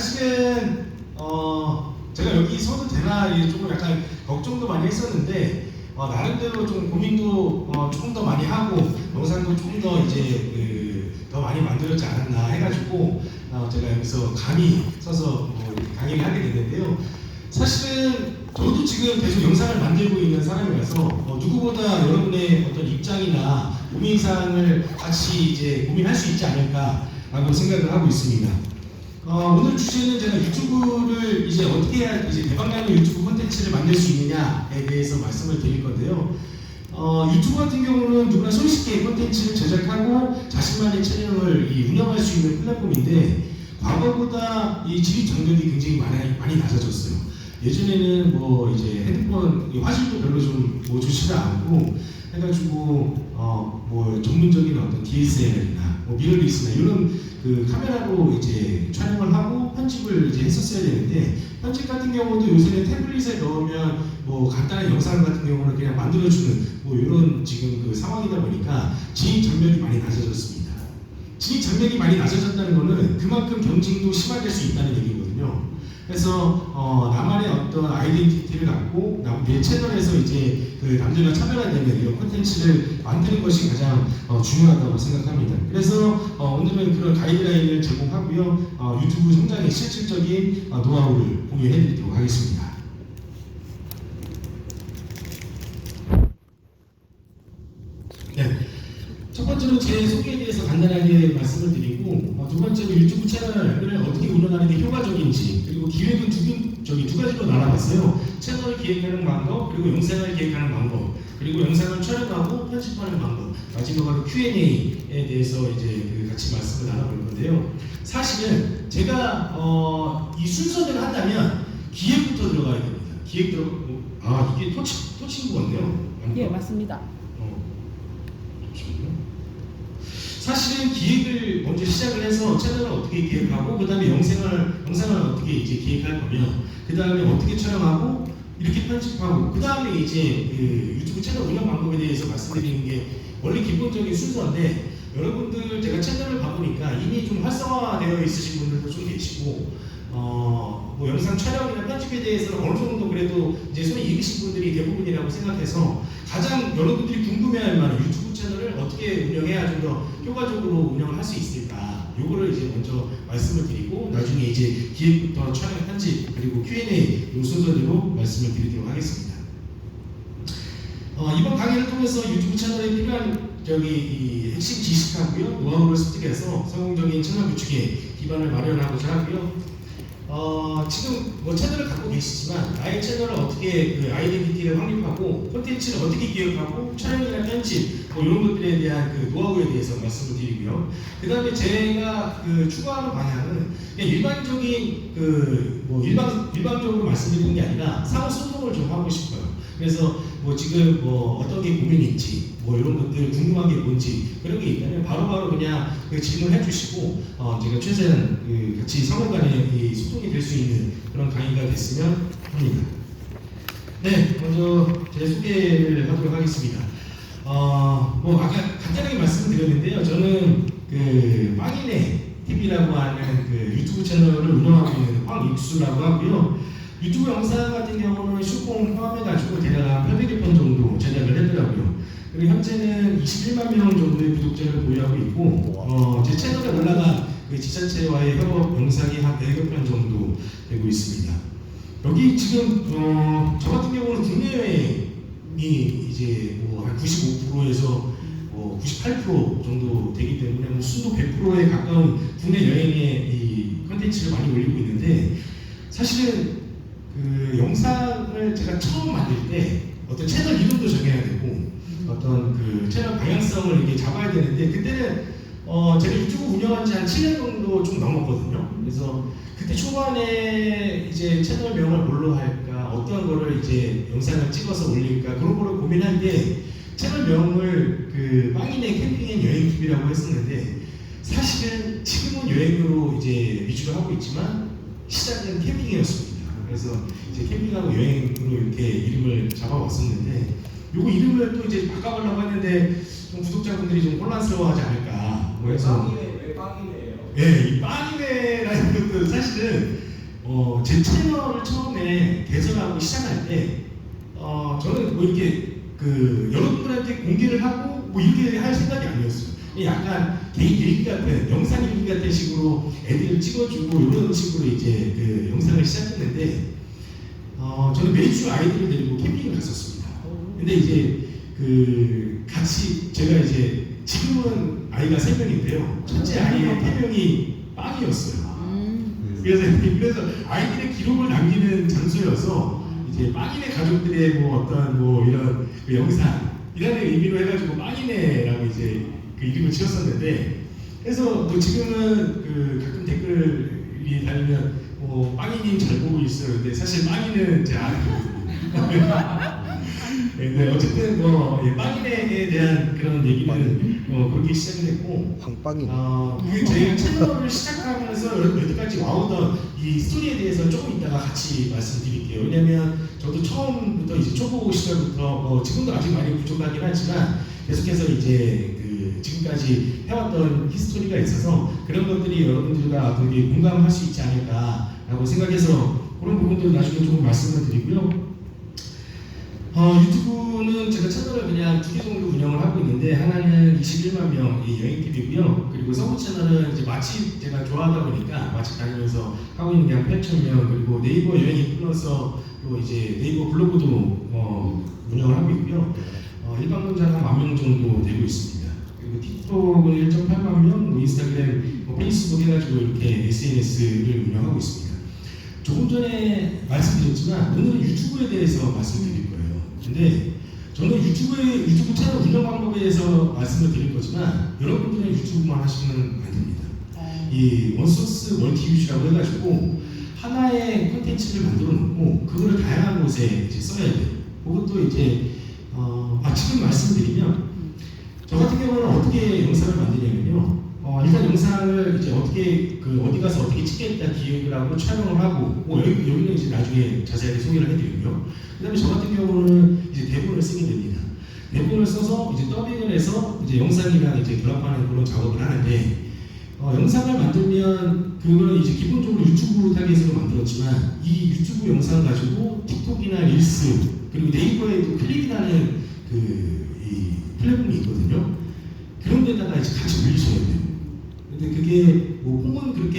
사실은 제가 여기 서도 되나 조금 약간 걱정도 많이 했었는데 나름대로 좀 고민도 조금 더 많이 하고 영상도 조금 더 이제 더 많이 만들었지 않았나 해가지고 제가 여기서 감히 서서 강의를 하게 됐는데요. 사실은 저도 지금 계속 영상을 만들고 있는 사람이라서 누구보다 여러분의 어떤 입장이나 고민사항을 같이 이제 고민할 수 있지 않을까라고 생각을 하고 있습니다. 오늘 주제는 제가 유튜브를 이제 어떻게 해야 이제 대박나는 유튜브 콘텐츠를 만들 수 있느냐에 대해서 말씀을 드릴 건데요. 유튜브 같은 경우는 누구나 손쉽게 콘텐츠를 제작하고 자신만의 채널을 운영할 수 있는 플랫폼인데 과거보다 이 진입 장벽이 굉장히 많이 낮아졌어요. 예전에는 이제 핸드폰 화질도 별로 좀 좋지도 않고 해가지고 전문적인 어떤 DSLR이나 미러리스나 이런 그 카메라로 이제 촬영을 하고 편집을 이제 했었어야 되는데 편집 같은 경우도 요새는 태블릿에 넣으면 간단한 영상 같은 경우는 그냥 만들어주는 이런 지금 그 상황이다 보니까 진입 장벽이 많이 낮아졌습니다. 진입 장벽이 많이 낮아졌다는 것은 그만큼 경쟁도 심화될 수 있다는 얘기거든요. 그래서 나만의 어떤 아이덴티티를 갖고 내 채널에서 이제 그 남들과 차별화되는 이런 콘텐츠를 만드는 것이 가장 중요하다고 생각합니다. 그래서 오늘은 그런 가이드라인을 제공하고요. 유튜브 성장의 실질적인 노하우를 공유해드리도록 하겠습니다. 네. 첫 번째로 제 소개에 대해서 간단하게 말씀을 드리고 두 번째로 유튜브 채널을 어떻게 운영하는 게 효과적인지 그리고 기획은 두 가지로 나눠봤어요. 채널을 기획하는 방법 그리고 영상을 기획하는 방법 그리고 영상을 촬영하고 편집하는 방법 마지막으로 Q&A에 대해서 이제 같이 말씀을 나눠볼 건데요. 사실은 제가 이 순서대로 한다면 기획부터 들어가야 됩니다. 기획 이게 토친 건데요. 예, 맞습니다. 사실은 기획을 먼저 시작을 해서 채널을 어떻게 기획하고 그 다음에 영상을 어떻게 이제 기획할 거면 그 다음에 어떻게 촬영하고 이렇게 편집하고 그 다음에 이제 그 유튜브 채널 운영 방법에 대해서 말씀드리는 게 원래 기본적인 순서인데 여러분들 제가 채널을 봐보니까 이미 좀 활성화되어 있으신 분들도 좀 계시고 영상 촬영이나 편집에 대해서는 어느 정도 그래도 이제 손이 익으신 분들이 대부분이라고 생각해서 가장 여러분들이 궁금해할 만한 유튜브 채널을 어떻게 운영해야 좀 더 효과적으로 운영을 할 수 있을까 요거를 이제 먼저 말씀을 드리고 나중에 이제 기획부터 촬영 편집 그리고 Q&A 요 순서대로 말씀을 드리도록 하겠습니다. 이번 강의를 통해서 유튜브 채널에 필요한 이 핵심 지식하고요 노하우를 습득해서 성공적인 채널 구축에 기반을 마련하고자 하고요. 지금 채널을 갖고 계시지만 나의 채널을 어떻게 그 아이덴티티를 확립하고 콘텐츠를 어떻게 기획하고 촬영이나 편집 이런 것들에 대한 그 노하우에 대해서 말씀을 드리고요. 그 다음에 제가 추구하는 방향은 그냥 일반적인 일반적으로 말씀드리는 게 아니라 상호 소통을 좀 하고 싶어요. 그래서 지금 어떤 게 고민인지 이런 것들 궁금한 게 뭔지 그런 게 있다면 바로바로 그냥 질문해 주시고 제가 최대한 같이 상호 간의 소통이 될 수 있는 그런 강의가 됐으면 합니다. 네, 먼저 제 소개를 하도록 하겠습니다. 아까 간단하게 말씀드렸는데요. 저는 빵이네 TV라고 하는 유튜브 채널을 운영하고 있는 황익수라고 하고요. 유튜브 영상 같은 경우는 슈퍼홈 포함해가지고 대략 800여 편 정도 제작을 했더라고요. 그리고 현재는 21만 명 정도의 구독자를 보유하고 있고 제 채널에 올라간 지자체와의 협업 영상이 한 100여 편 정도 되고 있습니다. 여기 지금 저 같은 경우는 국내 여행이 이제 한 95%에서 98% 정도 되기 때문에 순도 100%에 가까운 국내 여행의 이 컨텐츠를 많이 올리고 있는데 사실은 영상을 제가 처음 만들 때 어떤 채널 이름도 정해야 되고 어떤 채널 방향성을 이렇게 잡아야 되는데 그때는 제가 유튜브 운영한 지 한 7년 정도 좀 넘었거든요. 그래서 그때 초반에 이제 채널명을 뭘로 할까 어떤 거를 이제 영상을 찍어서 올릴까 그런 거를 고민할 때 채널명을 빵이네 캠핑 앤 여행 TV라고 했었는데 사실은 지금은 여행으로 이제 위주로 하고 있지만 시작은 캠핑이었습니다. 그래서 이제 캠핑하고 여행으로 이렇게 이름을 잡아왔었는데 요거 이름을 또 이제 바꿔보려고 했는데 좀 구독자분들이 좀 혼란스러워하지 않을까 해서 왜 빵이네요? 예, 이 빵이네라는 것도 사실은 제 채널을 처음에 개설하고 시작할 때 저는 뭐 이렇게 여러분들한테 공개를 하고 뭐 이렇게 할 생각이 아니었어요. 약간 개인 일기 같은 영상 일기 같은 식으로 애들을 찍어주고 이런 식으로 이제 영상을 시작했는데 저는 매주 아이들을 데리고 캠핑을 갔었습니다. 근데 이제 같이 제가 이제 지금은 아이가 3명인데요. 첫째 아이의 태명이 빵이었어요. 그래서 아이들의 기록을 남기는 장소여서 이제 빵이네 가족들의 뭐 어떤 뭐 이런 영상이라는 의미로 해가지고 빵이네라고 이제 이름을 지었었는데, 그래서 뭐 지금은 가끔 댓글이 달리면 뭐 빵이님 잘 보고 있어요. 근데 사실 빵이는 제 아들이거든요. 네, 어쨌든 뭐 빵이네에 대한 그런 얘기는 그렇게 시작을 했고, 황빵이. 저희가 채널을 시작하면서 여태까지 와오던 이 스토리에 대해서 조금 이따가 같이 말씀드릴게요. 왜냐면 저도 처음부터 이제 초보 시절부터 지금도 아직 많이 부족하긴 하지만 계속해서 이제 지금까지 해왔던 히스토리가 있어서 그런 것들이 여러분들과 되게 공감할 수 있지 않을까라고 생각해서 그런 부분도 나중에 조금 말씀을 드리고요. 유튜브는 제가 채널을 그냥 2개 정도 운영을 하고 있는데, 하나는 21만 명이 여행TV고요. 그리고 서브 채널은 이제 맛집 제가 좋아하다 보니까 맛집 다니면서 하고 있는 게 한 8,000명, 그리고 네이버 여행 인플루언서 또 이제 네이버 블로그도 운영을 하고 있고요. 일반 문자는 한 10,000명 정도 되고 있습니다. 그리고 틱톡은 1.8만 명, 뭐 인스타그램, 페이스북 해가지고 이렇게 SNS를 운영하고 있습니다. 조금 전에 말씀드렸지만 오늘은 유튜브에 대해서 말씀드릴 거예요. 근데 저는 유튜브 채널 운영 방법에 대해서 말씀을 드릴 거지만 여러분들은 유튜브만 하시면 안 됩니다. 이 원소스 멀티유즈라고 해가지고 하나의 콘텐츠를 만들어 놓고 그거를 다양한 곳에 이제 써야 돼요. 그것도 이제 지금 말씀드리면 저 같은 경우는 어떻게 영상을 만드냐면요. 일단 영상을 이제 어떻게 어디 가서 어떻게 찍겠다 기획을 하고 촬영을 하고 여기는 이제 나중에 자세하게 소개를 해드리고요. 그다음에 저 같은 경우는 이제 대본을 쓰게 됩니다. 대본을 써서 이제 더빙을 해서 이제 영상이랑 이제 결합하는 그런 작업을 하는데, 영상을 만들면 그거는 이제 기본적으로 유튜브 타겟으로 만들었지만 이 유튜브 영상 가지고 틱톡이나 릴스 그리고 네이버에도 클립이라는 이 플랫폼이 있거든요. 그런 데다가 이제 같이 올리셔야 돼요. 근데 그게 뭐 홍은 그렇게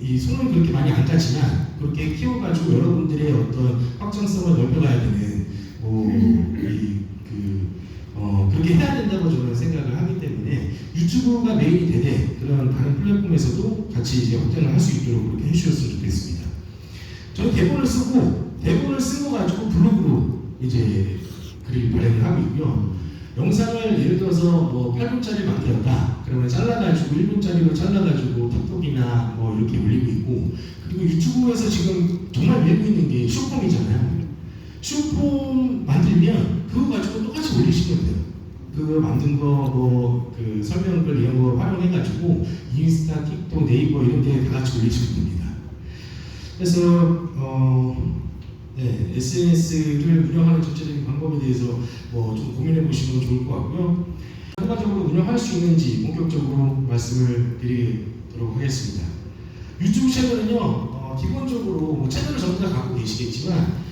이 손은 그렇게 많이 안 가지만 그렇게 키워가지고 여러분들의 어떤 확장성을 넓혀가야 되는 그렇게 해야 된다고 저는 생각을 하기 때문에 유튜브가 메인이 되되 그런 다른 플랫폼에서도 같이 이제 확장을 할 수 있도록 그렇게 해주셨으면 좋겠습니다. 저는 대본을 쓴 거 가지고 블로그로 이제 글을 발행을 하고 있고요. 영상을 예를 들어서 8분짜리 만들었다 그러면 잘라가지고 1분짜리로 잘라가지고 틱톡이나 이렇게 올리고 있고, 그리고 유튜브에서 지금 정말 밀고 있는 게 숏폼이잖아요. 숏폼 만들면 그거 가지고 똑같이 올리시면 돼요. 그거 만든 거 설명글 이런 거 활용해가지고 인스타, 틱톡, 네이버 이런 데 다 같이 올리시면 됩니다. 그래서 SNS를 운영하는 전체적인 방법에 대해서 좀 고민해 보시면 좋을 것 같고요. 효과적으로 운영할 수 있는지 본격적으로 말씀을 드리도록 하겠습니다. 유튜브 채널은요, 기본적으로 채널을 전부 다 갖고 계시겠지만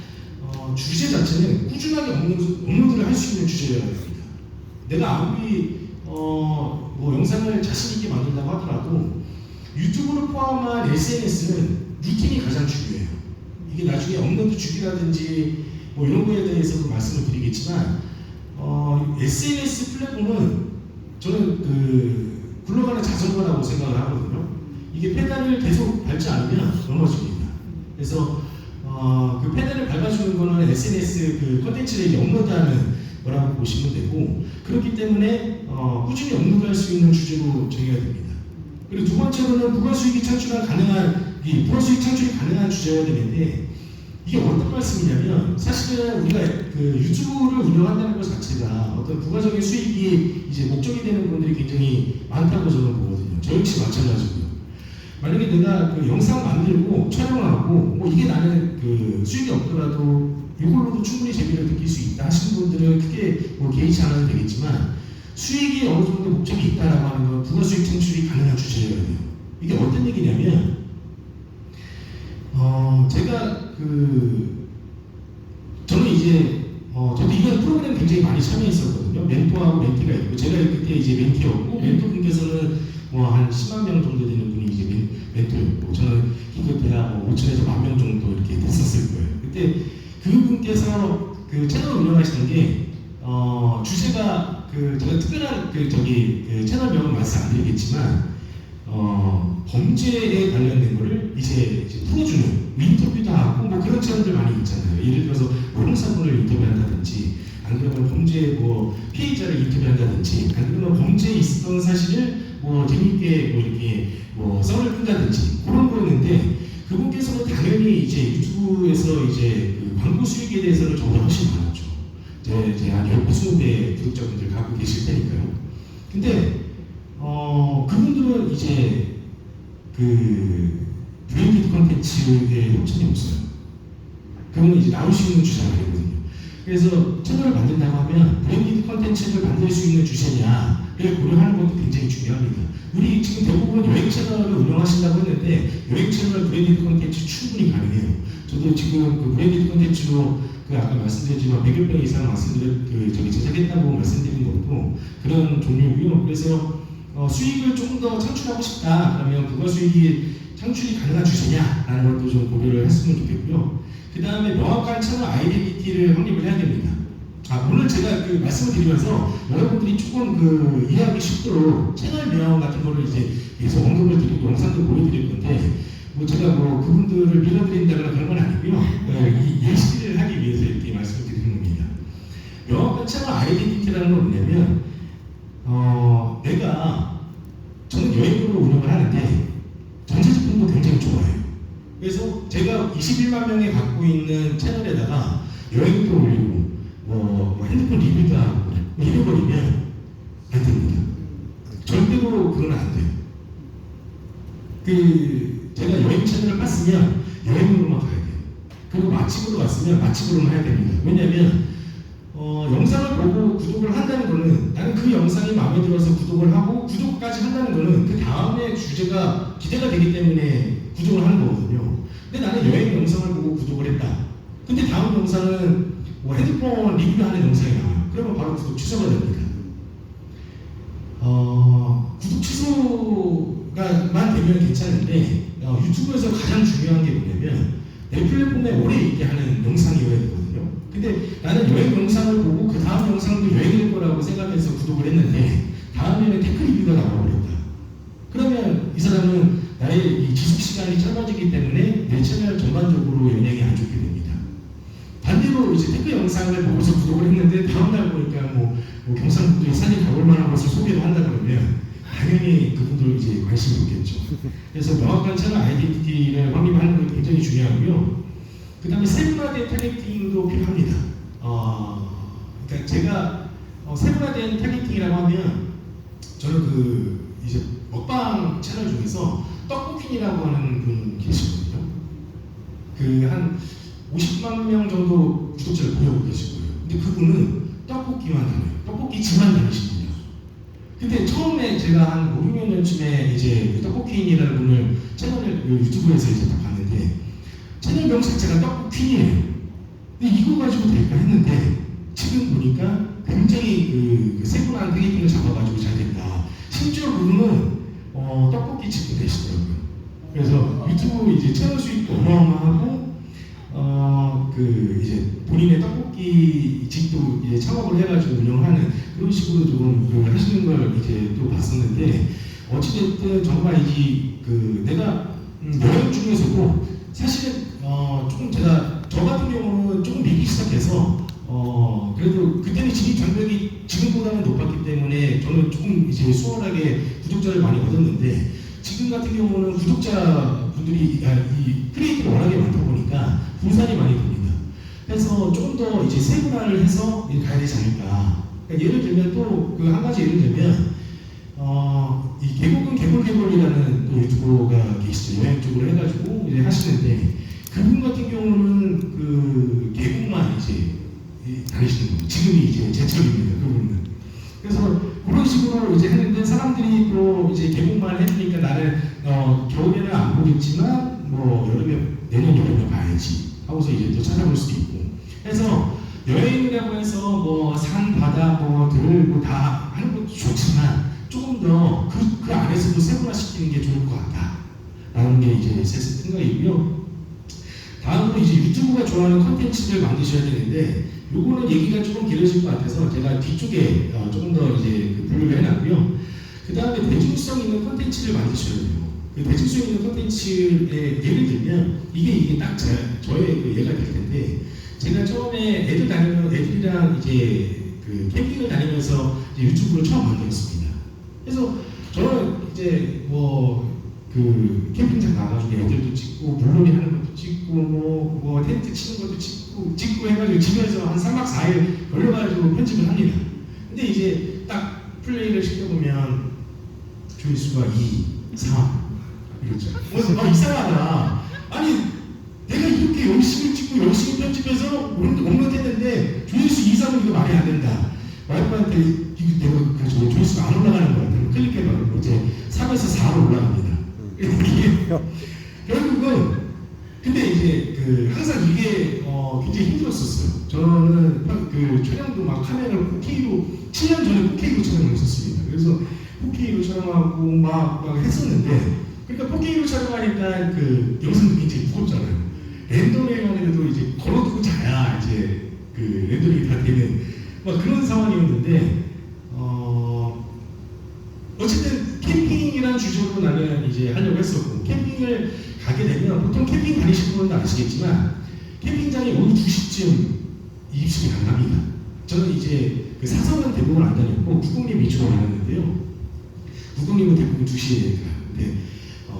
주제 자체는 꾸준하게 업로드를 할 수 있는 주제여야 됩니다. 내가 아무리 영상을 자신 있게 만든다고 하더라도 유튜브를 포함한 SNS는 루틴이 가장 중요해요. 이게 나중에 업로드 주기라든지 이런 거에 대해서도 말씀을 드리겠지만 SNS 플랫폼은 저는 굴러가는 자전거라고 생각을 하거든요. 이게 페달을 계속 밟지 않으면 넘어집니다. 그래서 그 페달을 밟아주는 거는 SNS 컨텐츠를 업로드하는 거라고 보시면 되고, 그렇기 때문에 꾸준히 업로드할 수 있는 주제로 정해야 됩니다. 그리고 두 번째로는 부가수익이 창출이 가능한 주제여야 되는데, 이게 어떤 말씀이냐면 사실은 우리가 유튜브를 운영한다는 것 자체가 어떤 부가적인 수익이 이제 목적이 되는 분들이 굉장히 많다고 저는 보거든요. 저 역시 마찬가지고요. 만약에 내가 영상 만들고 촬영하고 이게 나는 수익이 없더라도 이걸로도 충분히 재미를 느낄 수 있다 하시는 분들은 크게 개의치 않아도 되겠지만, 수익이 어느 정도 목적이 있다라고 하는 건 부가수익 창출이 가능한 주제여야 돼요. 이게 어떤 얘기냐면 저는 이제 저도 이런 프로그램 굉장히 많이 참여했었거든요. 멘토하고 멘티가 있고 제가 그때 이제 멘티였고 멘토분께서는 한 10만 명 정도 되는 분이 이제 멘토였고 저는 기껏해야 5천에서 1만 명 정도 이렇게 됐었을 거예요. 그때 그분께서 그 채널 운영하시는 게 주제가 제가 특별한 채널명은 말씀 안 드리겠지만 범죄에 관련된 거를 이제 풀어주는 인터뷰도 하고 그런 채널들 많이 있잖아요. 예를 들어서 형사분을 인터뷰한다든지 안 그러면 범죄 피해자를 인터뷰한다든지 안 그러면 범죄에 있었던 사실을 재밌게 이렇게 썰을 푼다든지 그런 거였는데 그분께서는 당연히 이제 유튜브에서 이제 광고 수익에 대해서는 저보다 훨씬 많았죠. 제 한 20배 구독자분들 갖고 계실 테니까요. 근데 그분들은 이제 브랜디드 컨텐츠에 협찬이 없어요. 그분은 이제 나올 수 있는 주제가 아니거든요. 그래서 채널을 만든다고 하면 브랜디드 컨텐츠를 만들 수 있는 주제냐를 고려하는 것도 굉장히 중요합니다. 우리 지금 대부분 여행 채널을 운영하신다고 했는데 여행 채널 브랜디드 컨텐츠 충분히 가능해요. 저도 지금 브랜디드 컨텐츠로 아까 말씀드렸지만 100여 명 이상 제작했다고 말씀드린 것도 그런 종류고요. 그래서 수익을 조금 더 창출하고 싶다 그러면 부가 수익이 창출이 가능한 주제냐라는 것도 좀 고려를 했으면 좋겠고요. 그 다음에 명확한 채널 아이덴티티를 확립을 해야 됩니다. 오늘 제가 말씀을 드리면서 여러분들이 조금 이해하기 쉽도록 채널명 같은 거를 이제 계속 언급을 드리고 영상도 보여드릴 건데 제가 그분들을 밀어드린다거나 그런 건 아니고요. 예시를 하기 위해서 이렇게 말씀을 드리는 겁니다. 명확한 채널 아이덴티티라는 건 뭐냐면 저는 여행으로 운영을 하는데 전자제품도 굉장히 좋아해요. 그래서 제가 21만 명이 갖고 있는 채널에다가 여행도 올리고 핸드폰 리뷰도 하고 이래버리면 안 됩니다. 절대로 그건 안 돼요. 제가 여행 채널을 깠으면 여행으로만 가야 돼요. 그리고 맛집으로 갔으면 맛집으로만 해야 됩니다. 왜냐하면 영상을 보고 구독을 한다는 거는 나는 그 영상이 마음에 들어서 구독을 하고 구독까지 한다는 거는 그 다음에 주제가 기대가 되기 때문에 구독을 하는 거거든요. 근데 나는 여행 영상을 보고 구독을 했다. 근데 다음 영상은 핸드폰 리뷰하는 영상이 나와요. 그러면 바로 구독 취소가 됩니다. 구독 취소가만 되면 괜찮은데 유튜브에서 가장 중요한 게 뭐냐면 내 플랫폼에 오래 있게 하는 영상이어야 되거든요. 근데 나는 여행 영상을 보고 그 다음 영상도 여행일 거라고 생각해서 구독을 했는데 다음에는 테크 리뷰가 나와버렸다. 그러면 이 사람은 나의 이 지속 시간이 짧아지기 때문에 내 채널 전반적으로 영향이 안 좋게 됩니다. 반대로 이제 테크 영상을 보고서 구독을 했는데 다음날 보니까 경상북도에 산이 가볼 만한 것을 소개를 한다 그러면 당연히 그분들 이제 관심이 있겠죠. 그래서 명확한 채널 아이덴티티를 확립하는 게 굉장히 중요하고요. 그 다음에 세분화된 타겟팅도 필요합니다. 그러니까 제가 세분화된 타겟팅이라고 하면 저는 이제 먹방 채널 중에서 떡볶이라고 하는 분 계시거든요. 한 50만 명 정도 구독자를 보유하고 계시고요. 근데 그분은 떡볶이만 다녀요. 떡볶이 집만 다니십니다. 근데 처음에 제가 한 5, 6년 전쯤에 이제 떡볶이인이라는 분을 채널을 유튜브에서 이제 딱 봤는데 채널명 자체가 떡볶이예요. 근데 이거 가지고 될까 했는데 지금 보니까 굉장히 세분화한 타겟팅을 잡아가지고 잘 됐다. 심지어 그분은 떡볶이 집도 되시더라고요. 그래서 유튜브 이제 채널 수익도 어마어마하고 이제 본인의 떡볶이 집도 이제 창업을 해가지고 운영하는 그런 식으로 조금 하시는 걸 이제 또 봤었는데 어찌됐든 정말 내가 여행 중에서도 사실은 조금 저 같은 경우는 조금 미리 시작해서 그래도 그때는 진입 장벽이 지금보다는 높았기 때문에 저는 조금 이제 수월하게 구독자를 많이 얻었는데 지금 같은 경우는 구독자분들이 이 크리에이터가 워낙에 많다 보니까 분산이 많이 됩니다. 그래서 조금 더 이제 세분화를 해서 가야 되지 않을까. 그러니까 예를 들면 또 한 가지 예를 들면 이 개국은 개골개골이라는 또 유튜버가 계시죠. 여행 쪽으로 해가지고 이제 하시는데 그분 같은 경우는 개국만 이제 다니시는 거예요. 지금이 이제 제철입니다. 그분은. 그래서 그런 식으로 이제 했는데 사람들이 또 이제 개국만 해주니까 나는 겨울에는 안 보겠지만 여름에 내년 여름에 봐야지. 하고서 이제 또 찾아볼 수도 있고 해서 여행이라고 해서 뭐 산, 바다, 들 뭐 다 하는 것도 좋지만 조금 더 그 안에서도 세분화시키는 게 좋을 것 같다라는 게 이제 제 생각이고요. 다음으로 이제 유튜브가 좋아하는 컨텐츠를 만드셔야 되는데 요거는 얘기가 조금 길어질 것 같아서 제가 뒤쪽에 조금 더 이제 분류를 해놨고요. 그 다음에 대중성 있는 컨텐츠를 만드셔야 돼요. 그 대중성 있는 컨텐츠의 예를 들면 이게 딱 저의 그 예가 될 텐데 제가 처음에 애들이랑 이제 그 캠핑을 다니면서 이제 유튜브를 처음 만들었습니다. 그래서 저는 이제 뭐 그 캠핑장 가가지고 애들도 찍고 물놀이 하는 것도 찍고 뭐 텐트 치는 것도 찍고 해가지고 집에서 한 3박 4일 걸려가지고 편집을 합니다. 근데 이제 딱 플레이를 시켜보면 조회수가 2, 3 이러죠. 이상하다. 아니 내가 이렇게 열심히 찍고 열심히 편집해서 업로드했는데 조회수 2, 3은 이거 말이 안 된다. 와이프한테 이거 내가 그 조회수가 안 올라가는 거야. 클릭해봐. 이제 3에서 4로 올라갑니다. 결국은 근데 이제 그 항상 이게 굉장히 힘들었었어요. 저는 그 촬영도 막 카메라를 4K로 7년 전에 4K로 촬영을 했었습니다. 그래서 4K로 촬영하고 막 했었는데 그러니까 4K로 촬영하니까 그 영상도 굉장히 무겁잖아요. 렌더링 하는데도 이제 걸어두고 자야 이제 그 렌더링이 다 되는 막 그런 상황이었는데 어쨌든 캠핑이라는 주제로 나는 이제 하려고 했었고 캠핑을 가게 되면 보통 캠핑 다니시는 분은 아시겠지만 캠핑장에 오후 2시쯤 입실이 가능합니다. 저는 이제 그 사석은 대부분 안 다녔고 국공립 위주로 다녔는데요. 국공립은 대부분 2시에 가는데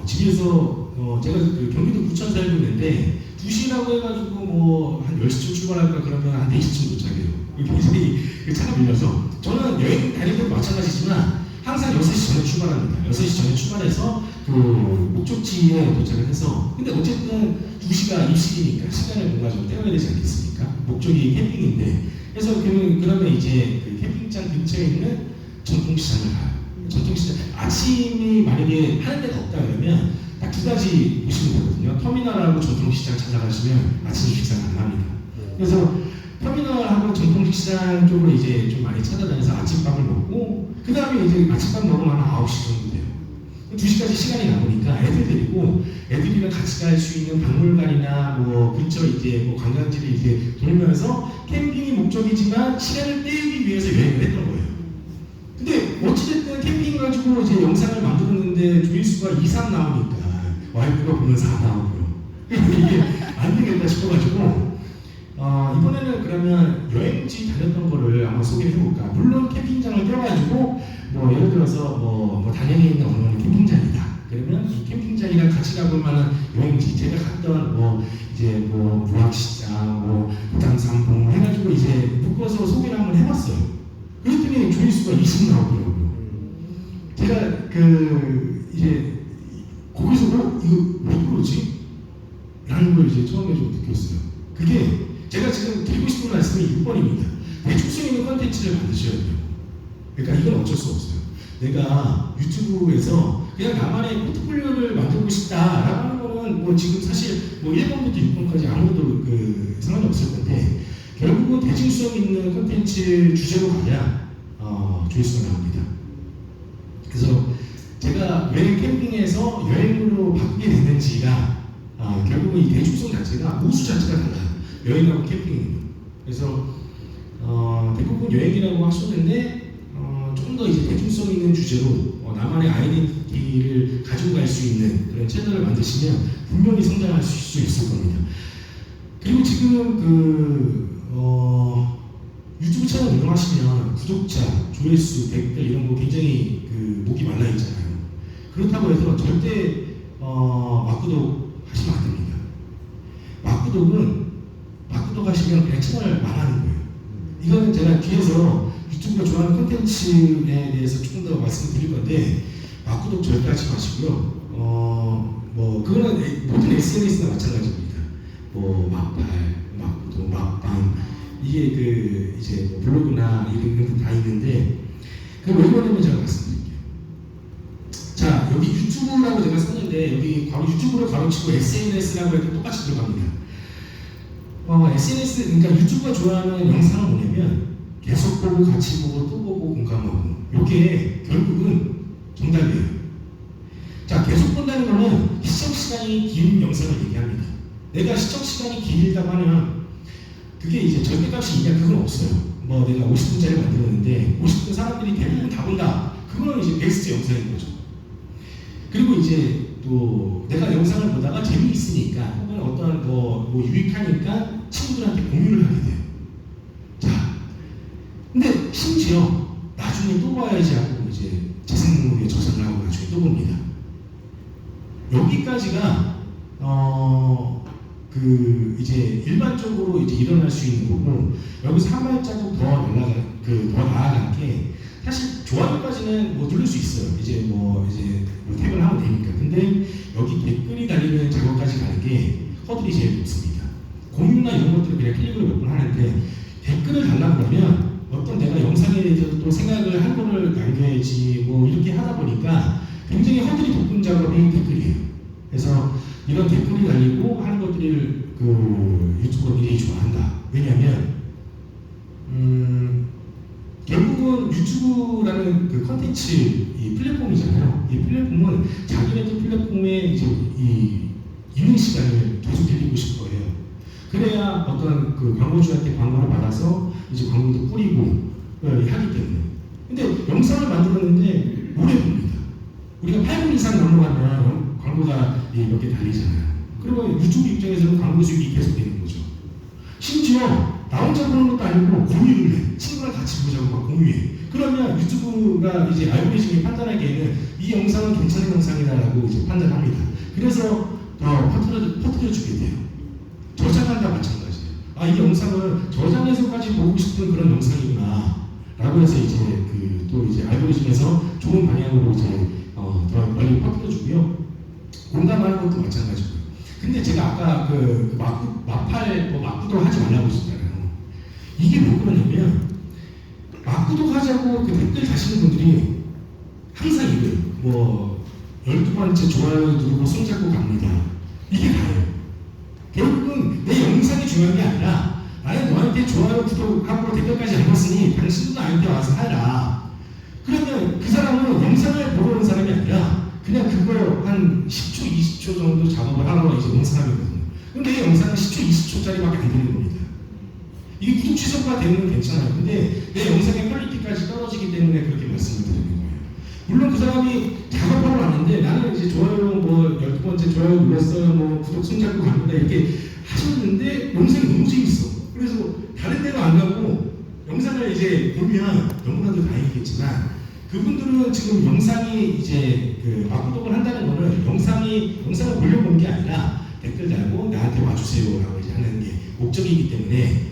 집에서 제가 그 경기도 부천 살고 있는데 2시라고 해가지고 뭐 한 10시쯤 출발할까 그러면 한 4시쯤 도착해요. 굉장히 차가 밀려서 저는 여행 다닐 때도 마찬가지지만 항상 6시 전에 출발합니다. 6시 전에 출발해서 그 목적지에 도착을 해서 근데 어쨌든 2시가 입식이니까 시간을 뭔가 좀 떼어야 되지 않겠습니까? 목적이 캠핑인데 그래서 그러면 이제 그 캠핑장 근처에 있는 전통시장을 가요. 전통시장 아침이 만약에 하는 데가 없다 그러면 딱 2가지 보시면 되거든요. 터미널하고 전통시장 찾아가시면 아침 식사 가능합니다. 그래서 터미널하고 전통시장 쪽으로 이제 좀 많이 찾아다녀서 아침밥을 먹고 그 다음에 이제 아침밥 먹으면 한 9시 정도 돼요. 2시까지 시간이 남으니까 애들 데리고 애들이랑 같이 갈 수 있는 박물관이나 뭐 근처 이제 뭐 관광지를 이제 돌면서 캠핑이 목적이지만 시간을 때우기 위해서 여행을 했던 거예요. 근데 어찌됐든 캠핑 가지고 이제 영상을 만들었는데 조회수가 2, 3 나오니까 와이프가 보면 4 나오고요. 이게 안 되겠다 싶어가지고 이번에는 그러면 여행지 다녔던 거를 한번 소개를 해볼까. 물론 캠핑장을 떼어가지고 뭐 예를 들어서 뭐 단양에 있는 어느 캠핑장이다. 그러면 이 캠핑장이랑 같이 가볼 만한 여행지 제가 갔던 뭐 이제 뭐 무학시장 뭐 부담산봉 해가지고 이제 묶어서 소개를 한번 해봤어요. 그랬더니 조회수가 20 나오더라고요. 제가 그 이제 거기서 이거 왜 그러지? 라는 걸 이제 처음에 좀 느꼈어요. 그게 제가 지금 드리고 싶은 말씀이 6번입니다. 대중성 있는 컨텐츠를 만드셔야 돼요. 그러니까 이건 어쩔 수 없어요. 내가 유튜브에서 그냥 나만의 포트폴리오를 만들고 싶다라고 하는 거는 뭐 지금 사실 뭐 1번부터 6번까지 아무것도 그 상관이 없을 건데 결국은 대중성 있는 컨텐츠 주제로 가야 조회수가 나옵니다. 그래서 제가 왜 캠핑에서 여행으로 바뀌게 됐는지가 결국은 이 대중성 자체가 모수 자체가 달라요. 여행하고 캠핑은. 그래서 대부분 여행이라고 하셨는데 조금 더 이제 대중성 있는 주제로 나만의 아이덴티티를 가지고 갈 수 있는 그런 채널을 만드시면 분명히 성장할 수 있을 겁니다. 그리고 지금 유튜브 채널 운영하시면 구독자, 조회수, 댓글 이런 거 굉장히 목이 말라 있잖아요. 그렇다고 해서 절대 막구독 하시면 안 됩니다. 막구독 하시면 그냥 채널 망하는 거예요. 이거는 제가 뒤에서 유튜브가 좋아하는 콘텐츠에 대해서 조금 더 말씀을 드릴 건데 막구독 절대 하지 마시고요. 뭐 그거는 모든 SNS나 마찬가지입니다. 뭐 막팔, 막구독, 막방 이게 그 이제 뭐 블로그나 이런 것들 다 있는데 그럼 왜 그러냐면 제가 말씀드릴게요. 자 여기 유튜브라고 제가 썼는데 여기 바로 유튜브를 가로치고 SNS라고 해도 똑같이 들어갑니다. SNS, 그러니까 유튜브가 좋아하는 영상은 뭐냐면 계속 보고 같이 보고 또 보고 공감하고 이게 결국은 정답이에요. 자, 계속 본다는 거는 시청 시간이 긴 영상을 얘기합니다. 내가 시청 시간이 길다고 하면 그게 이제 절대값이 있냐 그건 없어요. 뭐 내가 50분짜리 만들었는데 50분 사람들이 대부분 다 본다. 그거는 이제 베스트 영상인 거죠. 그리고 이제 또 내가 영상을 보다가 재미있으니까 혹은 어떤 뭐 유익하니까 친구들한테 공유를 하게 돼요. 자, 근데 심지어 나중에 또 봐야지 하고 이제 재생목록에 저장을 하고 나중에 또 봅니다. 여기까지가 그 이제 일반적으로 이제 일어날 수 있는 거고, 여기서 한 발자국 더 나아간 게 사실 좋아요까지는 뭐 누를 수 있어요. 이제 뭐 태그를 하면 되니까. 근데 여기 댓글이 달리는 작업까지 가는 게 허들이 제일 높습니다. 공유나 이런 것들을 그냥 클릭으로 몇 번 하는데 댓글을 달라고 하면 어떤 내가 영상에 대해서 또 생각을 한 거를 남겨야지 뭐 이렇게 하다 보니까 굉장히 허들이 높은 작업이 댓글이에요. 그래서 이런 댓글이 달리고 하는 것들을 그 유튜버들이 좋아한다. 왜냐하면 결국은 유튜브라는 그 컨텐츠 이 플랫폼이잖아요. 이 플랫폼은 자기네들 플랫폼에 이제 있는 시간을 계속 들리고 싶어 해요. 그래야 어떤 그 광고주한테 광고를 받아서 이제 광고도 뿌리고 하기 때문에. 근데 영상을 만들었는데 오래 봅니다. 우리가 8분 이상 넘어가면 광고가 몇 개 달리잖아요. 그리고 유튜브 입장에서는 광고 수익이 계속 되는 거죠. 심지어 나 혼자 보는 것도 아니고 공유를 해. 친구랑 같이 보자고 막 공유해. 그러면 유튜브가 이제 알고리즘이 판단하기에는 이 영상은 괜찮은 영상이다라고 이제 판단합니다. 그래서 퍼뜨려주게 돼요. 저장한다 마찬가지예요. 아, 이 영상은 저장해서까지 보고 싶은 그런 영상이구나 라고 해서 이제 또 이제 알고리즘에서 좋은 방향으로 이제 더 멀리 퍼뜨려주고요. 공감하는 것도 마찬가지고요. 근데 제가 아까 막구도 하지 말라고 했잖아요. 이게 왜 그러냐면 막구도 하자고 그 댓글 다시는 분들이 항상 이거예요. 뭐 12번째 좋아요 누르고 손잡고 갑니다. 이게 다예요. 결국은 내 영상이 중요한 게 아니라 나는 너한테 좋아요 구독하고 댓글까지 해봤으니 당신도 나한테 와서 하라. 그러면 그 사람은 영상을 보러 온 사람이 아니라 그냥 그거 한 10초, 20초 정도 작업을 하러 이제 온 사람이거든요. 근데 내 영상은 10초, 20초짜리밖에 안 되는 겁니다. 이게 구독 취소가 되는 건 괜찮아요. 근데 내 영상의 퀄리티까지 떨어지기 때문에 그렇게 말씀을 드리는 거예요. 물론 그 사람이 작업하러 왔는데 나는 이제 좋아요 뭐 12번째 좋아요 눌렀어요 뭐 구독 손잡고 갑니다 이렇게 하셨는데 영상이 너무 재밌어. 그래서 다른 데로 안 가고 영상을 이제 보면 너무나도 다행이겠지만 그분들은 지금 영상이 이제 막구독을 한다는 거는 영상을 보려고 온 게 아니라 댓글 달고 나한테 와주세요 라고 이제 하는 게 목적이기 때문에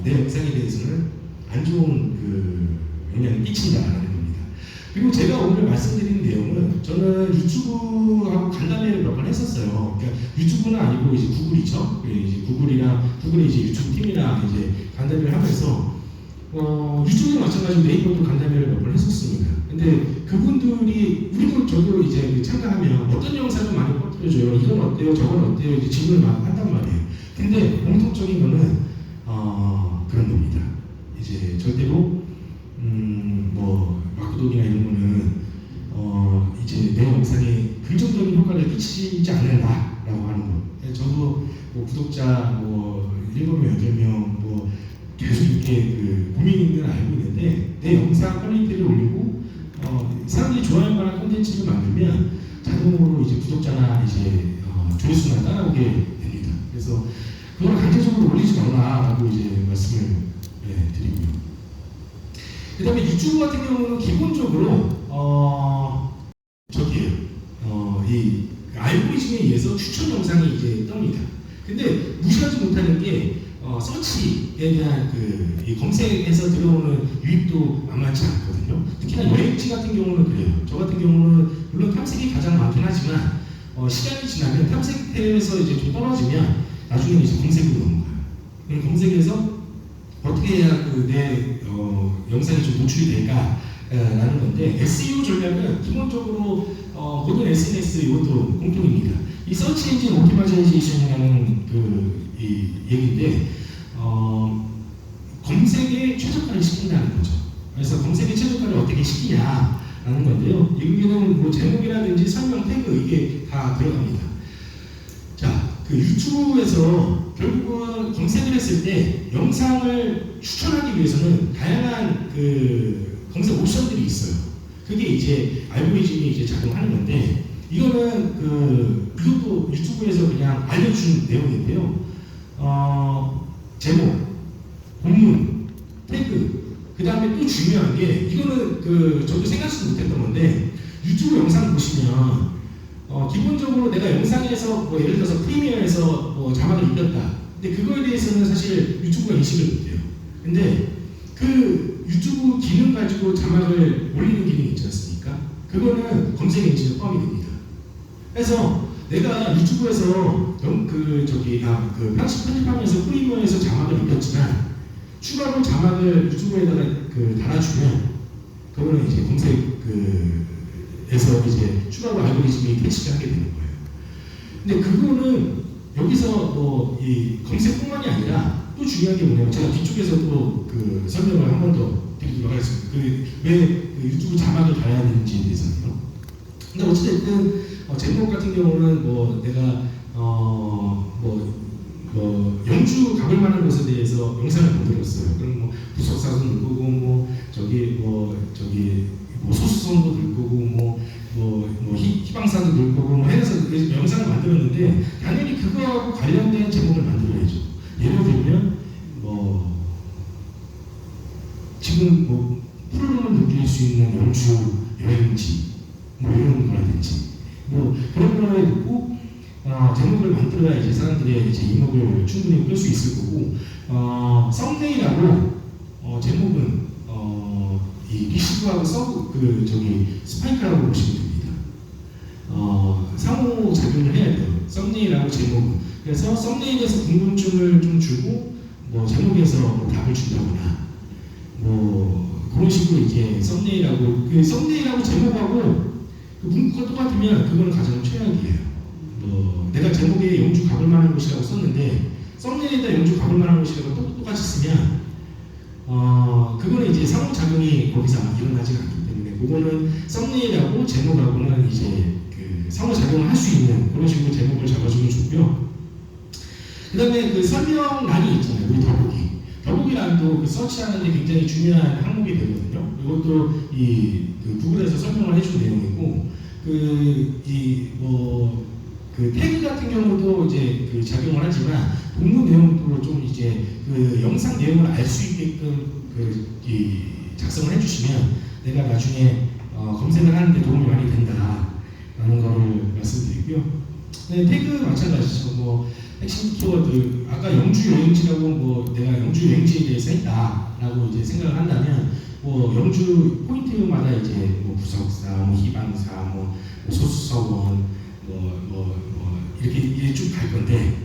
내 영상에 대해서는 안 좋은 영향을 끼친다라는 겁니다. 그리고 제가 오늘 말씀드린 내용은 저는 유튜브하고 간담회를 몇 번 했었어요. 그러니까 유튜브는 아니고 이제 구글이죠. 이제 구글의 이제 유튜브 팀이랑 이제 간담회를 하면서 유튜브도 마찬가지로 네이버도 간담회를 몇 번 했었습니다. 근데 그분들이 저도 이제 참가하면 어떤 영상을 많이 퍼뜨려줘요. 이건 어때요? 저건 어때요? 이제 질문을 막 한단 말이에요. 근데 공통적인 거는 그런 겁니다. 이제 절대로 뭐 막구독이나 이런 거는 이제 내 영상에 긍정적인 효과를 끼치지 않을라라고 하는 거. 저도 뭐 구독자 뭐 7명, 8명 뭐 계속 이렇게 고민인 건 알고 있는데 내 영상 퀄리티를 올리고 사람들이 좋아할 만한 콘텐츠를 만들면 자동으로 이제 구독자나 이제 조회수나 따라오게 됩니다. 그래서 그걸 강제적으로 올리지 말라라고 이제 말씀을 드리고요. 그다음에 유튜브 같은 경우는 기본적으로 이 알고리즘에 의해서 추천 영상이 이제 뜹니다. 근데 무시하지 못하는 게 서치에 대한 이 검색에서 들어오는 유입도 만만치 않거든요. 특히나 여행지 같은 경우는 그래요. 저 같은 경우는 물론 탐색이 가장 많긴 하지만 시간이 지나면 탐색에서 이제 좀 떨어지면 나중에 이제 검색으로 넘어가요. 그럼 검색에서 어떻게 해야 내 영상이 좀 노출이 될까라는 건데 SEO 전략은 기본적으로 모든 SNS 이것도 공통입니다. 이 서치 엔진 오프티마이제이션이라는 이 얘기인데 검색에 최적화를 시킨다는 거죠. 그래서 검색에 최적화를 어떻게 시키냐라는 건데요. 여기는 뭐 제목이라든지 설명 태그 이게 다 들어갑니다. 자, 그 유튜브에서 결국은 검색을 했을 때 영상을 추천하기 위해서는 다양한 그 검색 옵션들이 있어요. 그게 이제 알고리즘이 이제 작용하는 건데 이거는 이것도 유튜브에서 그냥 알려준 내용인데요. 제목, 본문, 태그, 그 다음에 또 중요한 게 이거는 저도 생각지도 못했던 건데 유튜브 영상 보시면 기본적으로 내가 영상에서 뭐 예를 들어서 프리미어에서 뭐 자막을 입혔다. 근데 그거에 대해서는 사실 유튜브가 인식을 못해요. 근데 그 유튜브 기능 가지고 자막을 올리는 기능이 있지 않습니까? 그거는 검색 엔진에 포함이 됩니다. 그래서 내가 유튜브에서 편집 편집하면서 프리미어에서 자막을 입혔지만 추가로 자막을 유튜브에다가 달아주면 그거는 이제 검색에서 이제 추가로 알고리즘이 캐치를 하게 되는 거예요. 근데 그거는 여기서 이 검색뿐만이 아니라 또 중요한 게 뭐냐면 제가 뒤쪽에서 또 설명을 한 번 더 드리도록 하겠습니다. 왜 유튜브 자막을 달아야 되는지에 대해서는요. 근데 어찌됐든 제목 같은 경우는 뭐 내가 영주 가볼 만한 곳에 대해서 영상을 만들었어요. 그럼 뭐 부석사도 넣을 거고 소수성도 넣을 거고 희망사도 넣을 거고 해서 영상을 만들었는데 당연히 그거하고 관련된 제목을 만들어야죠. 예를 들면 지금 프로그램을 느낄 수 있는 영주 여행지 이런 거라든지 그런 거에 듣고 제목을 만들어야 이제 사람들의 이제 이목을 충분히 끌 수 있을 거고 썸네일하고 제목은 이 리시브하고 스파이크라고 보시면 됩니다. 상호 작용을 해야 돼요. 썸네일하고 제목은. 그래서 썸네일에서 궁금증을 좀 주고 제목에서 답을 준다거나 그런 식으로 이제 썸네일하고 제목하고 문구가 똑같으면 그거는 가장 최악이에요. 내가 제목에 영주 가볼 만한 곳이라고 썼는데 썸네일에다 영주 가볼 만한 곳이라고 똑같이 쓰면 그거는 이제 상호작용이 거기서 일어나지 않기 때문에 그거는 썸네일하고 제목하고는 이제 상호작용을 할 수 있는 그런 식으로 제목을 잡아주면 좋고요. 그 다음에 설명란이 있잖아요. 우리 더보기란도 서치하는데 굉장히 중요한 항목이 되거든요. 이것도 구글에서 설명을 해준 내용이고 태그 같은 경우도 이제 작용을 하지만 본문 내용도 좀 이제 영상 내용을 알 수 있게끔 작성을 해주시면 내가 나중에 검색을 하는데 도움이 많이 된다라는 거를 말씀드리고요. 네, 태그 마찬가지죠. 핵심 키워드 아까 영주 여행지라고 내가 영주 여행지에 대해서 했다라고 이제 생각을 한다면 영주 포인트마다 이제 부석사, 희방사, 소수서원 이렇게 쭉 갈 건데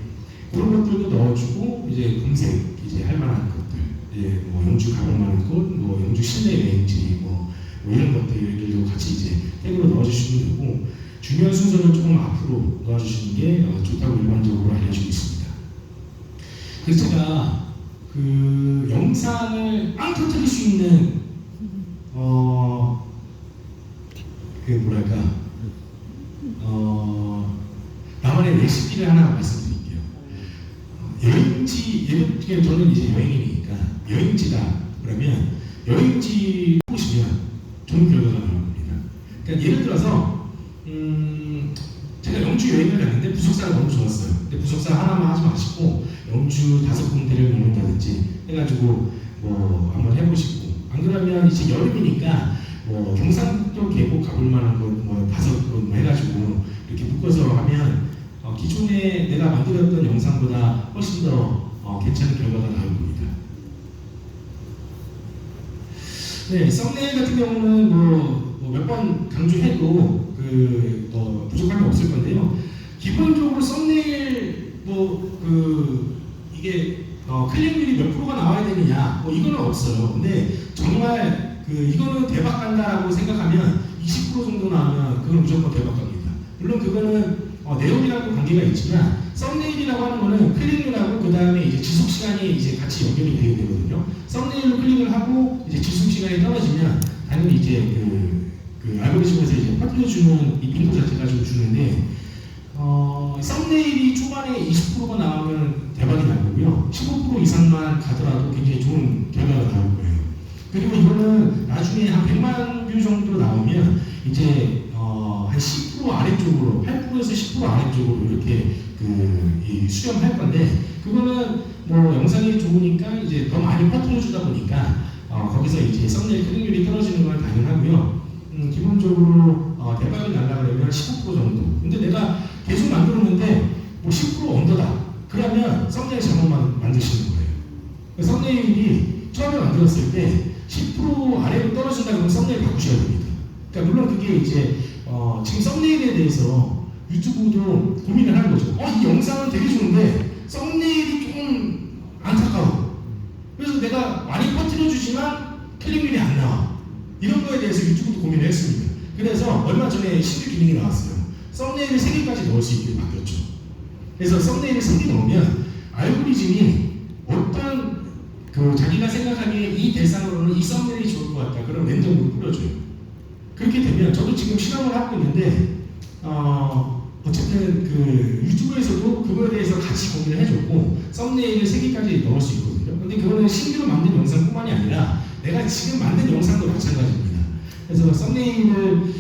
그런 것들도 넣어주고 이제 검색 이제 할 만한 것들, 영주 가볼 만한 곳, 영주 실내 여행지 이런 것들도 같이 이제 태그로 넣어주시면 되고 중요한 순서는 조금 앞으로 넣어주시는 게 좋다고 일반적으로 알려지고 있습니다. 그래서 제가 영상을 빵 터뜨릴 수 있는 나만의 레시피를 하나 말씀드릴게요. 여행지, 예를 들면 저는 이제 여행인이니까 여행지다 그러면 여행지 보시면 좋은 결과가 나올 겁니다. 그러니까 예를 들어서 제가 영주 여행을 갔는데 부석사가 너무 좋았어요. 근데 부석사 하나만 하지 마시고 영주 5군데를 먹는다든지 해가지고 한번 해보시고 안 그러면 이제 여름이니까 경상도 계곡 가볼 만한 곳 5곳 해가지고 이렇게 묶어서 하면 기존에 내가 만들었던 영상보다 훨씬 더 괜찮은 결과가 나올 겁니다. 네, 썸네일 같은 경우는 몇 번 강조해도 부족한 게 없을 건데요. 기본적으로 썸네일 이게 클릭률이 몇 프로가 나와야 되느냐 이거는 없어요. 근데 정말 이거는 대박 간다라고 생각하면 20% 정도 나오면 그건 무조건 대박 갑니다. 물론 그거는 내용이라고 관계가 있지만 썸네일이라고 하는 거는 클릭을 하고 그 다음에 이제 지속 시간이 이제 같이 연결이 되게 되거든요. 썸네일로 클릭을 하고 이제 지속 시간이 떨어지면 당연히 이제 그 알고리즘에서 이제 퍼뜨려주는 이 빈도 자체가 좀 주는데 썸네일이 초반에 20%가 나오면 대박이 나고요. 15% 이상만 가더라도 굉장히 좋은 결과가 나올 거예요. 그리고 이거는 나중에 한 100만 뷰 정도 나오면 이제 한 10% 아래쪽으로 8%에서 10% 아래쪽으로 이렇게 이 수렴할 건데 그거는 뭐 영상이 좋으니까 이제 더 많이 퍼뜨려 주다 보니까 거기서 이제 썸네일 클릭률이 떨어지는 건 당연하고요. 기본적으로 대박이 날라 그러면 15% 정도. 근데 내가 계속 만들었는데 뭐 10% 언더다. 그러면 썸네일 잘못 만드시는 거예요. 썸네일이 처음에 만들었을 때 10% 아래로 떨어진다 그러면 썸네일 바꾸셔야 됩니다. 그러니까 물론 그게 이제 지금 썸네일에 대해서 유튜브도 고민을 하는 거죠. 이 영상은 되게 좋은데 썸네일이 좀 안타까워. 그래서 내가 많이 퍼뜨려 주지만 클릭률이 안 나와. 이런 거에 대해서 유튜브도 고민을 했습니다. 그래서 얼마 전에 신규 기능이 나왔어요. 썸네일을 3개까지 넣을 수 있게 바뀌었죠. 그래서 썸네일을 3개 넣으면 알고리즘이 어떤 자기가 생각하기에 이 대상으로는 이 썸네일이 좋을 것 같다. 그럼 랜덤으로 뿌려줘요. 그렇게 되면 저도 지금 실험을 하고 있는데 어쨌든 유튜브에서도 그거에 대해서 같이 고민을 해줬고 썸네일을 3개까지 넣을 수 있거든요. 근데 그거는 신규로 만든 영상뿐만이 아니라 내가 지금 만든 영상도 마찬가지입니다. 그래서 썸네일을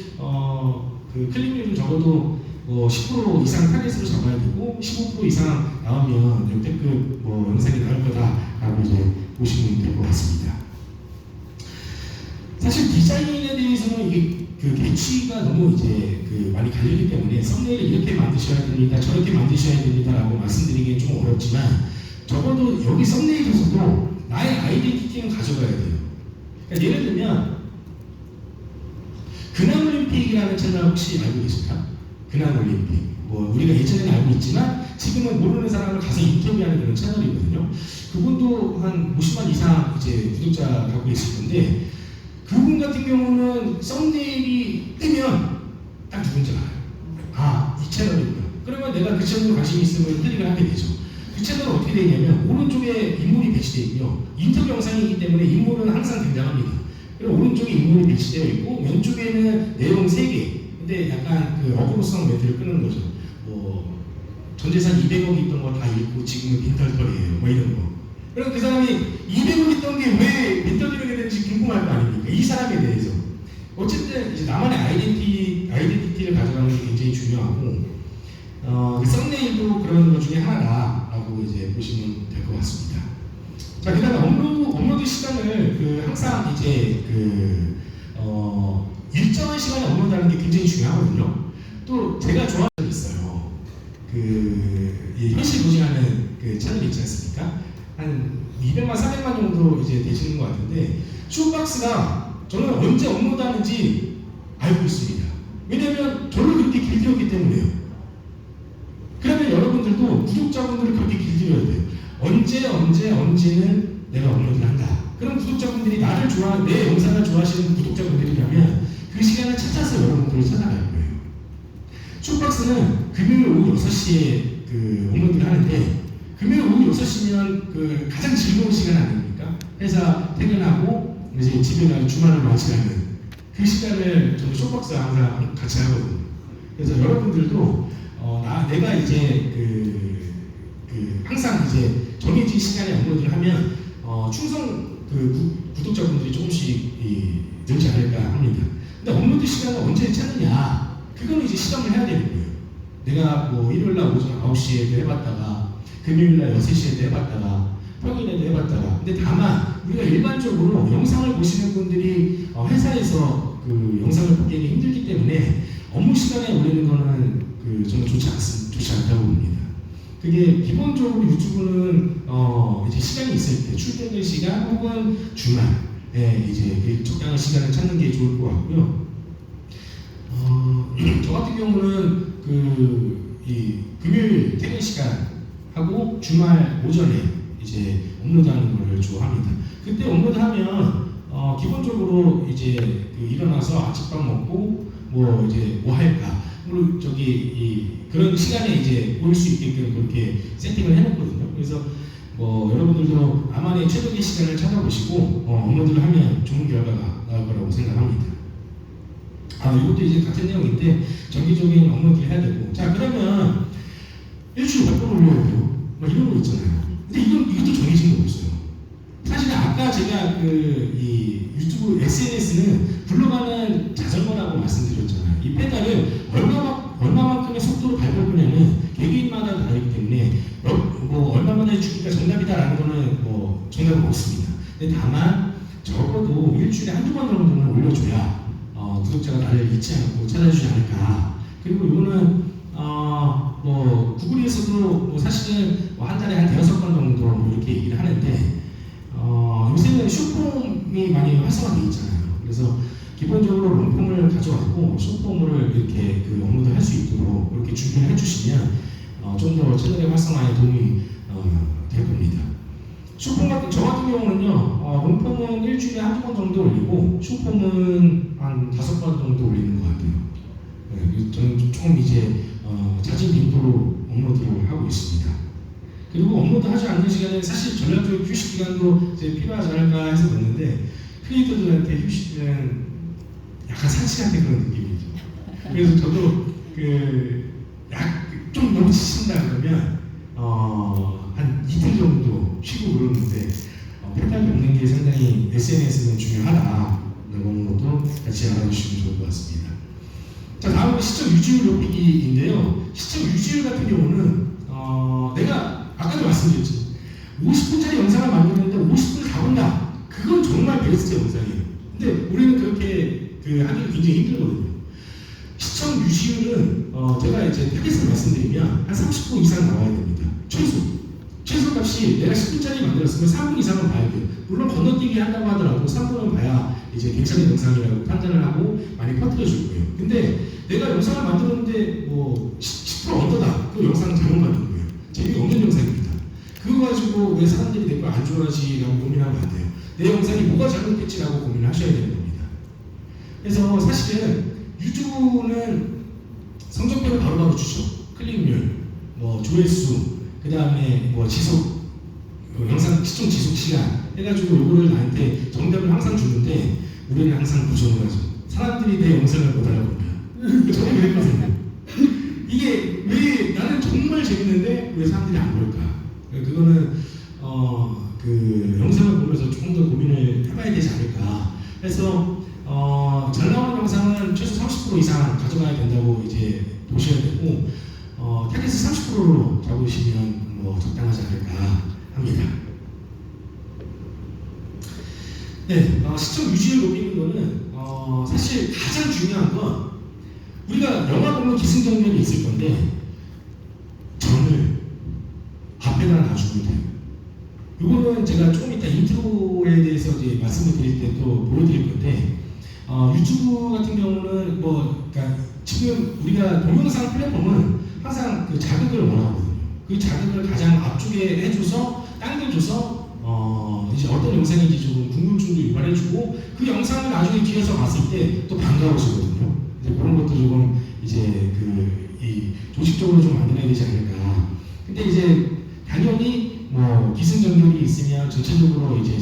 클릭률은 적어도 10% 이상 타겟으로 잡아야 되고 15% 이상 나오면 역대급 영상이 나올 거다라고 이제 보시면 될 것 같습니다. 사실 디자인에 대해서는 이게 개취가 너무 이제 많이 갈리기 때문에 썸네일을 이렇게 만드셔야 됩니다, 저렇게 만드셔야 됩니다라고 말씀드리기는 좀 어렵지만 적어도 여기 썸네일에서도 나의 아이덴티티는 가져가야 돼요. 그러니까 예를 들면 근황올림픽이라는 채널 혹시 알고 계실까? 근황올림픽. 우리가 예전에는 알고 있지만 지금은 모르는 사람을 가서 인터뷰하는 그런 채널이거든요. 그분도 한 50만 이상 이제 구독자 갖고 계실 건데 그분 같은 경우는 썸네일이 뜨면 딱 누군지 알아요. 이 채널이구나. 그러면 내가 그 채널에 관심이 있으면 클릭을 하게 되죠. 그 채널은 어떻게 되냐면 오른쪽에 인물이 배치되어 있고요. 인터뷰 영상이기 때문에 인물은 항상 등장합니다. 그리고 오른쪽에 인물이 배치되어 있고 왼쪽에는 내용 3개. 근데 약간 어그로성 멘트를 끄는 거죠. 전 재산 200억 있던 거 다 잃고 지금은 빈털털이에요. 이런 거. 그럼 그 사람이 200억 있던 게 왜 빈털털이게 되는지 궁금할 거 아닙니까? 이 사람에 대해서. 어쨌든 이제 나만의 아이덴티티를 가져가는 게 굉장히 중요하고 그 썸네일도 그런 것 중에 하나다라고 이제 보시면 될 것 같습니다. 자, 그다음에 업로드 시간을 항상 이제 일정한 시간에 업로드하는 게 굉장히 중요하거든요. 또 제가 좋아하는 게 있어요. 현실 고증하는 채널 있지 않습니까? 한 200만, 400만 정도 이제 되시는 것 같은데 쇼박스가 저는 언제 업로드하는지 알고 있습니다. 왜냐면 저를 그렇게 길들였기 때문에요. 그러면 여러분들도 구독자분들을 그렇게 길들여야 돼요. 언제는 내가 업로드를 한다. 그럼 구독자분들이 나를 내 영상을 좋아하시는 구독자분들이라면 그 시간을 찾아서 여러분들을 찾아갈 거예요. 쇼박스는 금요일 오후 6시에 업로드를 하는데 금요일 오후 6시면 가장 즐거운 시간 아닙니까? 회사 퇴근하고 이제 집에 가서 주말을 맞이하는 그 시간을 저는 쇼박스와 항상 같이 하거든요. 그래서 여러분들도 내가 이제 항상 이제 정해진 시간에 업로드를 하면 충성 구독자분들이 조금씩 늘지 않을까 합니다. 근데 업로드 시간을 언제 찾느냐? 그거는 이제 시험을 해야 되는 거예요. 내가 일요일날 오전 9시에도 해봤다가 금요일날 6시에도 해봤다가 평일에도 해봤다가 근데 다만 우리가 일반적으로 영상을 보시는 분들이 회사에서 영상을 보기에는 힘들기 때문에 업무 시간에 올리는 거는 저는 좋지 않다고 봅니다. 그게 기본적으로 유튜브는 이제 시간이 있을 때 출퇴근 시간 혹은 주말에 이제 적당한 시간을 찾는 게 좋을 것 같고요. 저 같은 경우는 이 금요일 퇴근 시간 하고 주말 오전에 이제 업로드하는 걸 좋아합니다. 그때 업로드하면 기본적으로 이제 일어나서 아침밥 먹고 이제 뭐 할까 물론 그런 시간에 이제 올 수 있게끔 그렇게 세팅을 해놓거든요. 그래서 뭐 여러분들도 나만의 최적의 시간을 찾아보시고 업로드를 하면 좋은 결과가 나올 거라고 생각합니다. 이것도 이제 같은 내용인데 정기적인 업로드를 해야 되고, 자 그러면 일주일에 몇 번 올려야 돼요? 뭐 이런 거 있잖아요. 근데 이것도 정해진 거 없어요. 사실 아까 제가 이 유튜브 SNS는 굴러가는 자전거라고 말씀드렸잖아요. 이 페달을 얼마만큼의 속도로 밟을 거냐는 개개인마다 다르기 때문에 뭐 얼마만에 주기가 정답이다라는 거는 뭐 정답은 없습니다. 근데 다만 적어도 일주일에 한두 번 정도는 올려줘야 구독자가 나를 잊지 않고 찾아주지 않을까. 그리고 이거는 뭐 구글에서도 뭐 사실은 뭐한 달에 한 5번 정도 뭐 이렇게 얘기를 하는데 요새는 숏폼이 많이 활성화되어 있잖아요. 그래서 기본적으로 롱폼을 가져왔고 숏폼을 이렇게 업로드할 수 있도록 이렇게 준비를 해주시면 좀 더 채널의 활성화에 도움이 될 겁니다. 숏폼 저 같은 경우는요, 롱폼은 일주일에 한두 번 정도 올리고 숏폼은 한 5번 정도 올리는 것 같아요. 네, 저는 조금 이제 잦은 빈도로 업로드를 하고 있습니다. 그리고 업로드 하지 않는 시간에 사실 전략적인 휴식 기간도 이제 필요하지 않을까 해서 넣는데 크리에이터들한테 휴식은 약간 산시 같은 그런 느낌이죠. 그래서 저도 좀 너무 지친다 그러면 한 이틀 정도 쉬고 그러는데 페달이 없는 게 상당히 SNS는 중요하다는 것도 같이 알아주시면 좋을 것 같습니다. 자, 다음은 시청 유지율 높이기인데요. 시청 유지율 같은 경우는 내가 아까도 말씀드렸죠. 50분짜리 영상을 만드는데 50분을 다 본다. 그건 정말 베스트 영상이에요. 근데 우리는 그렇게 하기 굉장히 힘들거든요. 시청 유지율은 제가 이제 타겟을 말씀드리면 한 30분 이상 나와야 됩니다. 최소 값이 내가 10분짜리 만들었으면 3분 이상은 봐야 돼요. 물론 건너뛰기 한다고 하더라도 3분은 봐야 이제 괜찮은 영상이라고 판단을 하고 많이 퍼뜨려 줄 거예요. 근데 내가 영상을 만들었는데 뭐 10% 언더다. 그 영상 잘못 만든 거예요. 재미없는 영상입니다. 그거 가지고 왜 사람들이 내 걸 안 좋아하지라고 고민하면 안 돼요. 내 영상이 뭐가 잘못됐지라고 고민을 하셔야 되는 겁니다. 그래서 사실은 유튜브는 성적표를 바로바로 주죠. 클릭률, 뭐 조회수, 그 다음에 뭐 지속, 영상 시청 지속 시간 해가지고 요거를 나한테 정답을 항상 주는데 우리는 항상 부정을 하죠. 사람들이 내 영상을 못 알아보면 저는 그랬거든요. 이게 왜 나는 정말 재밌는데 왜 사람들이 안 볼까? 그거는 영상을 보면서 조금 더 고민을 해봐야 되지 않을까. 그래서 잘 나오는 영상은 최소 30% 이상 가져가야 된다고 이제 보셔야 되고 타겟을 30%로 잡으시면 뭐 적당하지 않을까 합니다. 네, 시청 유지율 높이는 거는 사실 가장 중요한 건 우리가 영화 보면 기승전결이 있을 건데 전을 앞에다 놔주면 돼요. 이거는 제가 조금 이따 인트로에 대해서 이제 말씀을 드릴 때 또 보여드릴 건데 유튜브 같은 경우는 그러니까 지금 우리가 동영상 플랫폼은 항상 그 자극을 원하거든요. 그 자극을 가장 앞쪽에 해줘서 당겨줘서 이제 어떤 영상인지 좀 궁금증도 유발해주고 그 영상을 나중에 뒤에서 봤을 때 또 반가워지거든요. 이제 그런 것도 조금 이제 이 조직적으로 좀 만들어야 되지 않을까. 근데 이제 당연히 뭐 기승전결이 있으면 전체적으로 이제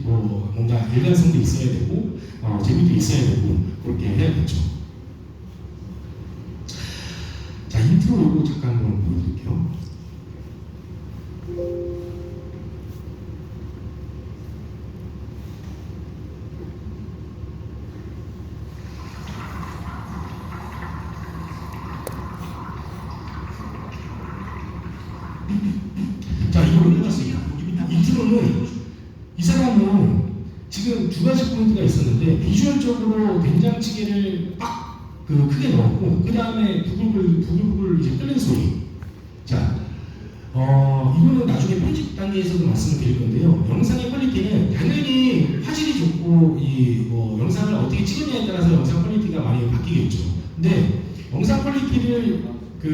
뭔가 일관성도 있어야 되고 재미도 있어야 되고 그렇게 해야겠죠. 자, 인트로 요거 잠깐 한번 보여드릴게요. 자, 이거는 인트로는 이 사람은 지금 두 가지 포인트가 있었는데 비주얼적으로 된장찌개를 빡 크게 넣었고 그 다음에 부글부글 이제 끓는 소리. 자, 이거는 나중에 편집 단계에서도 말씀을 드릴 건데요. 영상의 퀄리티는 당연히 화질이 좋고 영상을 어떻게 찍느냐에 따라서 영상 퀄리티가 많이 바뀌겠죠. 근데 영상 퀄리티를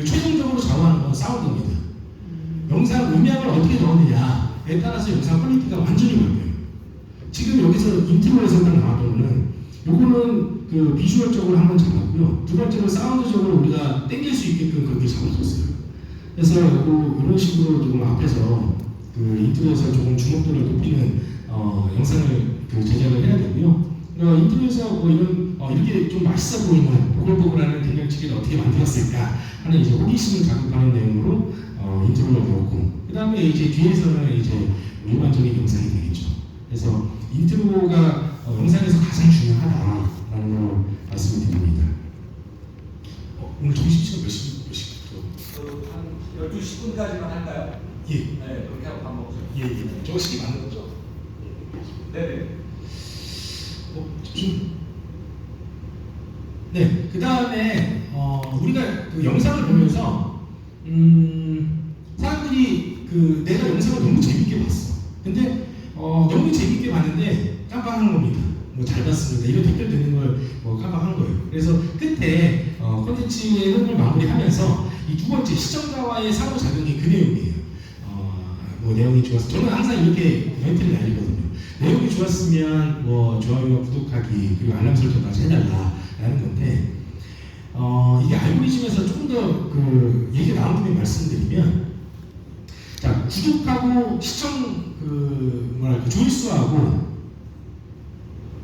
최종적으로 좌우하는 건 사운드입니다. 영상 음향을 어떻게 넣느냐에 따라서 영상 퀄리티가 완전히 바뀌어요. 지금 여기서 인트로에서 딱 나왔던 거는 요거는 그 비주얼적으로 한번 잡았고요. 두 번째로 사운드적으로 우리가 땡길 수 있게끔 그렇게 잡아줬어요. 그래서 이런 식으로 조금 앞에서 그 인트로에서 조금 주목도를 높이는 영상을 그 제작을 해야 되고요. 인트로에서 뭐 이렇게 좀 맛있어 보이는 보글보글하는 된장찌개를 어떻게 만들었을까 하는 이제 호기심을 자극하는 내용으로 인트로를 넣었고, 그 다음에 이제 뒤에서는 이제 일반적인 영상이 되겠죠. 그래서 인트로가 영상에서 가장 중요하다라는 걸 말씀을 드립니다. 오늘 점심시간 몇 시부터? 한 12시 10분까지만 할까요? 예. 네, 그렇게 하고 밥 먹죠. 예. 저 시기 맞는 거죠? 네네. 네. 그 다음에 우리가 그 영상을 보면서 사람들이 그 내가 영상을 너무 재밌게 봤어. 근데 너무 재밌게 봤는데 깜빡한 겁니다. 뭐 잘 봤습니다. 이런 댓글 드는 걸 깜빡한 거예요. 그래서 끝에 콘텐츠의 흐름을 마무리하면서 이 두 번째 시청자와의 상호작용이 그 내용이에요. 뭐 내용이 좋았어. 저는 항상 이렇게 멘트를 날리거든요. 내용이 좋았으면 뭐 좋아요와 구독하기 그리고 알람 설정까지 해달라라는 건데 이게 알고리즘에서 조금 더 그 얘기가 나온 김에 말씀드리면, 자, 구독하고 시청 조회수하고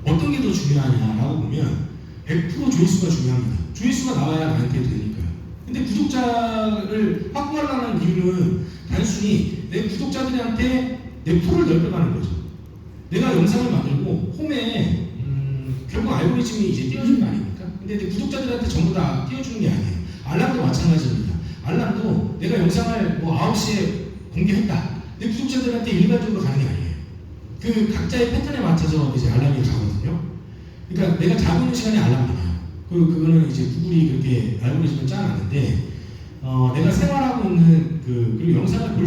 어떤 게 더 중요하냐라고 보면 100% 조회수가 중요합니다. 조회수가 나와야 나한테 되니까요. 근데 구독자를 확보하려는 이유는 단순히 내 구독자들한테 내 풀을 넓혀가는 거죠. 내가 영상을 만들고 홈에 결국 알고리즘이 이제 띄워주는 거 아닙니까? 근데 내 구독자들한테 전부 다 띄워주는 게 아니에요. 알람도 마찬가지입니다. 알람도 내가 영상을 뭐 9시에 공개했다. 내 구독자들한테 일괄적으로 가는 게 아니에요. 그 각자의 패턴에 맞춰서 이제 알람이 가거든요. 그러니까 내가 자고 있는 시간에 알람이 나요. 그거는 이제 구글이 그렇게 알고리즘을 짜놨는데, 내가 생활하고 있는 그리고 영상을 볼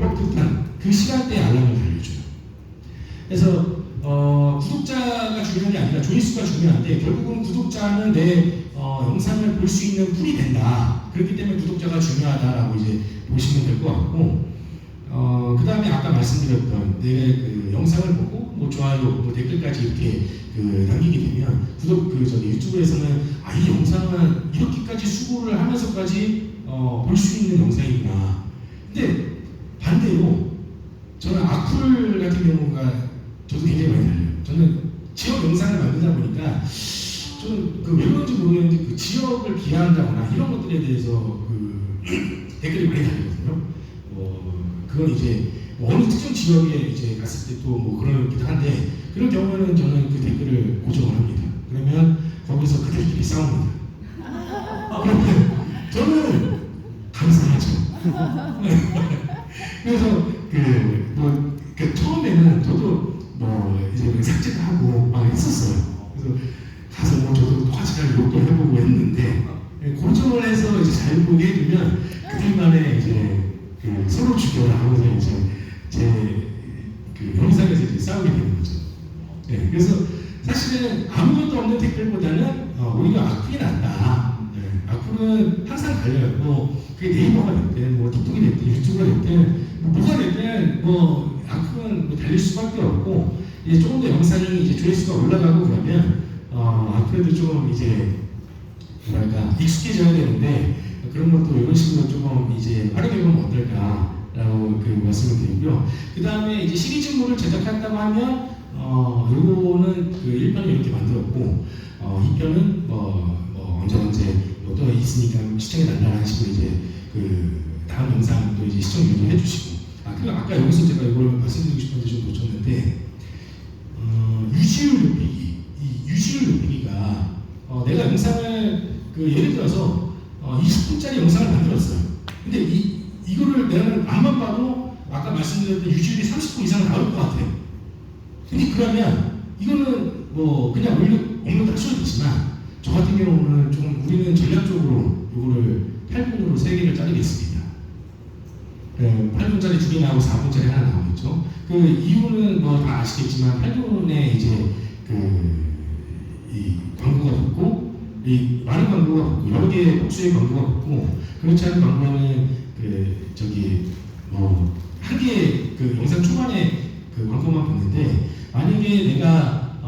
법한 그 시간대에 알람을 달려줘요. 그래서 구독자가 중요한 게 아니라 조회수가 중요한데, 결국은 구독자는 내 영상을 볼 수 있는 풀이 된다. 그렇기 때문에 구독자가 중요하다라고 이제 보시면 될 것 같고, 그 다음에 아까 말씀드렸던 내 그 영상을 보고 뭐 좋아요, 뭐 댓글까지 이렇게 남기게 되면 유튜브에서는 이 영상은 이렇게까지 수고를 하면서까지 볼 수 있는 영상이구나. 근데 반대로 저는 악플 같은 경우가 저도 굉장히 많이 달려요. 저는 지역 영상을 만들다 보니까 저는 왜 그런지 모르겠는데 그 지역을 비하한다거나 이런 것들에 대해서 댓글이 많이 달리거든요. 그건 이제 어느 특정 지역에 이제 갔을 때 또 뭐 그러기도 한데, 그런 경우에는 저는 그 댓글을 고정을 합니다. 그러면 거기서 그들끼리 싸웁니다. 그러면 저는 감사하죠. 그래서 처음에는 저도 이제 삭제도 하고 막 했었어요. 그래서 가서 저도 똑같이 욕도 해보고 했는데, 고정을 해서 이제 잘 보게 해주면 그들만의 이제 서로 죽여라 하면서 이제 제 영상에서 이제 싸우게 되는 거죠. 네, 그래서 사실은 아무것도 없는 댓글보다는 오히려 악플이 낫다. 네, 악플은 항상 달려요. 그게 네이버가 됐든, 틱톡이 됐든, 유튜브가 됐든, 뭐가 됐든, 악플은 달릴 수밖에 없고, 이제 조금 더 영상이 이제 조회수가 올라가고 그러면 악플도 좀 이제 익숙해져야 되는데, 그런 것도 이런 식으로 조금 이제 활용해보면 어떨까라고 말씀을 드리고요. 그 다음에 이제 시리즈물을 제작한다고 하면, 요거는 1편을 이렇게 만들었고, 2편은 언제 또 있으니까 시청해달라는 식으로 이제 다음 영상도 이제 시청 유도해 주시고, 그리고 아까 여기서 제가 이걸 말씀드리고 싶은데 좀 놓쳤는데, 유지율 높이기. 이 유지율 높이기가 내가 영상을 예를 들어서 20분짜리 영상을 만들었어요. 근데 이거를 내가 안만 봐도 아까 말씀드렸던 유지율이 30분 이상 나올 것 같아요. 근데 그러면 이거는 그냥 업로드 할 수는 있지만, 저 같은 경우는 좀 우리는 전략적으로 이거를 8분으로 3개를 자르겠습니다. 8분짜리 2개 나오고 4분짜리 하나 나오겠죠. 그 이유는 다 아시겠지만 8분에 이제 이 광고가 붙고, 많은 광고가 붙고, 여러 개의 복수의 광고가 붙고, 그렇지 않은 광고는 한 개의 영상 초반에 광고만 붙는데, 만약에 내가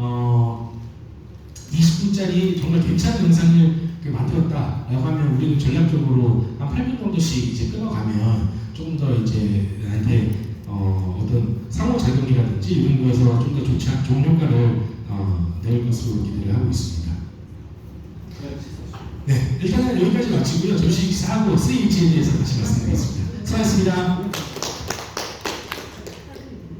20분짜리 정말 괜찮은 영상을 만들었다라고 하면 우리는 전략적으로 한 8분 정도씩 이제 끊어가면 조금 더 이제 나한테 어떤 상호작용이라든지 이런 거에서 좀 더 좋은 효과를 낼 것으로 기대를 하고 있습니다. 네, 일단은 여기까지 마치고요. 조식 사하고 쓰임지에 대해서 다시 말씀드리겠습니다. 수고하셨습니다.